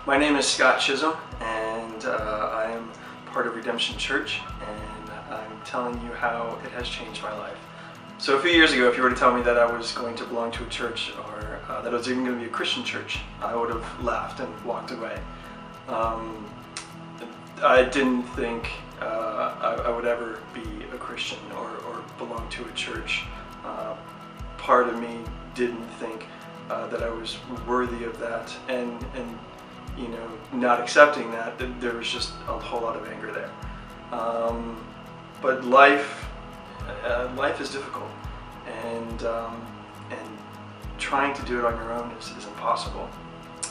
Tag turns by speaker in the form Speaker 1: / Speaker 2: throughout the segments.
Speaker 1: My name is Scott Chisholm, and I am part of Redemption Church, and I'm telling you how it has changed my life. So a few years ago, if you were to tell me that I was going to belong to a church, or that it was even going to be a Christian church, I would have laughed and walked away. I didn't think I would ever be a Christian or belong to a church. Part of me didn't think that I was worthy of that, and you know, not accepting that, there was just a whole lot of anger there. But life is difficult, and trying to do it on your own is impossible.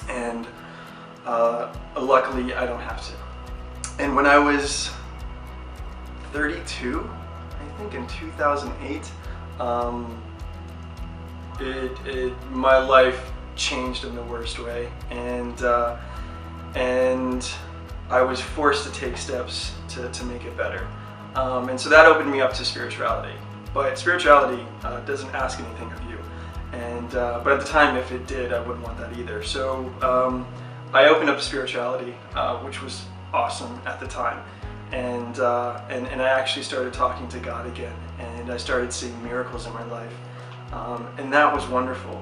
Speaker 1: And luckily, I don't have to. And when I was 32, I think in 2008, my life changed in the worst way, and I was forced to take steps to make it better. And so that opened me up to spirituality. But spirituality doesn't ask anything of you. And but at the time, if it did, I wouldn't want that either. So I opened up spirituality, which was awesome at the time. And I actually started talking to God again, and I started seeing miracles in my life. And that was wonderful.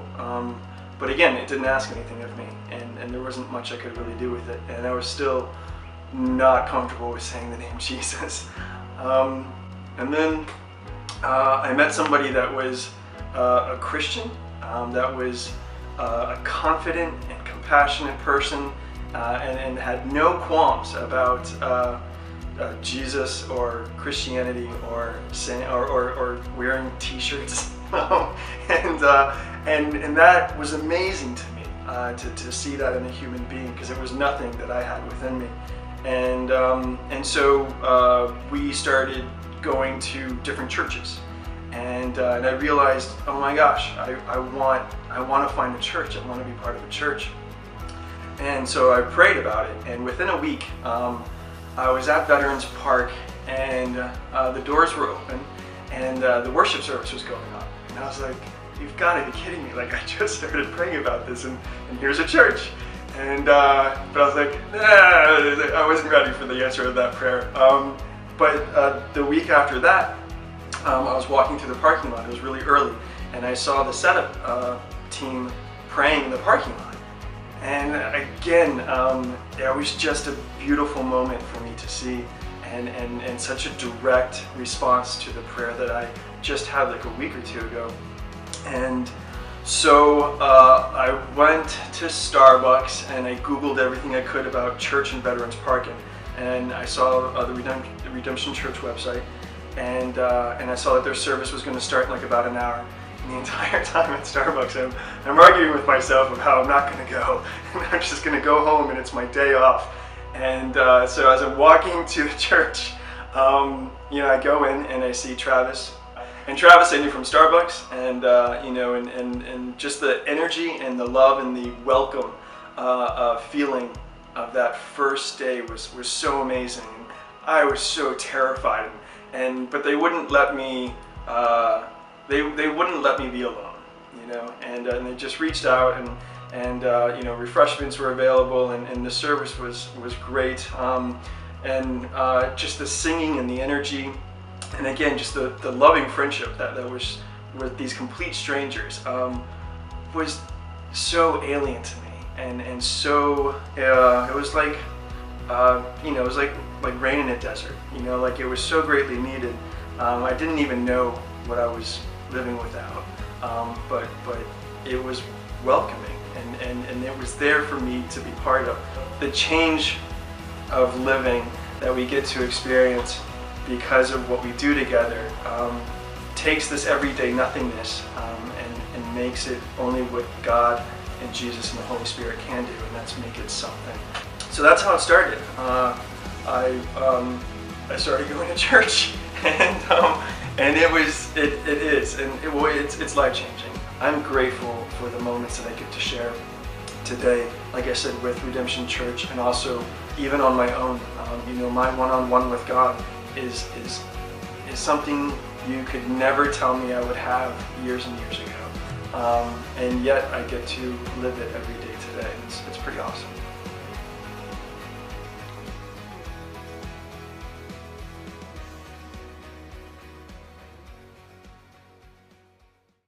Speaker 1: But again, it didn't ask anything of me, and there wasn't much I could really do with it. And I was still not comfortable with saying the name Jesus. And then I met somebody that was a Christian, that was a confident and compassionate person, and had no qualms about Jesus or Christianity or wearing T-shirts. And that was amazing to me, to see that in a human being, because it was nothing that I had within me. And so we started going to different churches, and I realized, oh my gosh, I want to find a church. I want to be part of a church. And so I prayed about it, and within a week, I was at Veterans Park, and the doors were open, and the worship service was going on. And I was like, you've got to be kidding me. Like, I just started praying about this, and here's a church. And but I was like, nah, I wasn't ready for the answer to that prayer. But the week after that, I was walking through the parking lot. It was really early, and I saw the setup team praying in the parking lot. And again, it was just a beautiful moment for me to see, and such a direct response to the prayer that I just had like a week or two ago. And so I went to Starbucks, and I Googled everything I could about church and Veterans Parking, and I saw the Redemption Church website, and I saw that their service was going to start in like about an hour. And the entire time at Starbucks, I'm arguing with myself of how I'm not going to go, and I'm just going to go home, and it's my day off. And so as I'm walking to the church, you know, I go in and I see Travis. And Travis I knew from Starbucks, and you know, and just the energy and the love and the welcome feeling of that first day was so amazing. I was so terrified, but they wouldn't let me they wouldn't let me be alone, you know. And they just reached out, and you know, refreshments were available, and the service was great, and just the singing and the energy. And again, just the loving friendship that was with these complete strangers was so alien to me, and so it was like you know, it was like rain in a desert. You know, like it was so greatly needed. I didn't even know what I was living without, but it was welcoming, and it was there for me to be part of. The change of living that we get to experience because of what we do together takes this everyday nothingness and makes it only what God and Jesus and the Holy Spirit can do, and that's make it something. So that's how it started. I started going to church, and it's life-changing. I'm grateful for the moments that I get to share today, like I said, with Redemption Church, and also even on my own. You know, my one-on-one with God is something you could never tell me I would have years and years ago. And yet I get to live it every day today. It's pretty awesome.